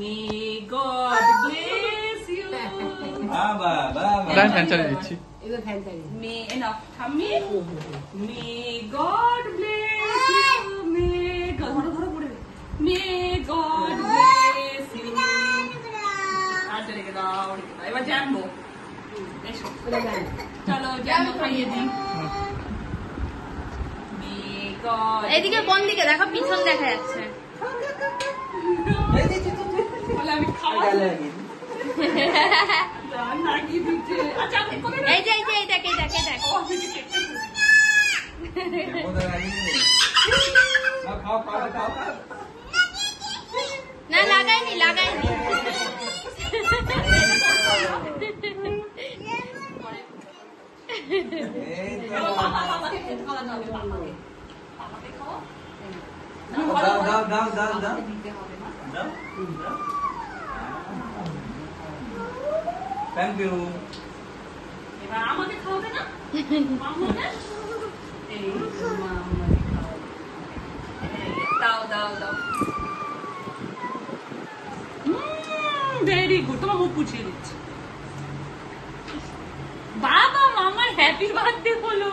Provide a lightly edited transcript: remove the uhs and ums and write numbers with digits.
May God bless you. বাবা বাবা fan চালিয়ে দিচ্ছি। এবার ফ্যান চালিয়ে May enough tummy. May God bless you. May God ধরো ধরো পড়ে রে। May God bless you. আচ্ছা রেখে দাও রেখে দাও। এবার জানবো। এসো ওটা গান চলো জানবো খাইয়ে দিই। May God এদিকে কোন দিকে দেখো, পিছন দেখা যাচ্ছে। বলে আমি খাওয়া নাকি দিচ্ছে। আচ্ছা আপনি কোথায় এই যে এই দেখ এই দেখ এই দেখ। খাও খাও খাও না লাগাইনি লাগাইনি। দাও দাও দাও দাও থ্যাংক ইউ এবার আমাকে খাওয়াবে না মামুনে এই তো মামুনে খাও দাও দাও দাও ভেরি গুড তোমার মুখ পুছিয়ে দিচ্ছি বাবা মামার হ্যাপি বার্থডে বলো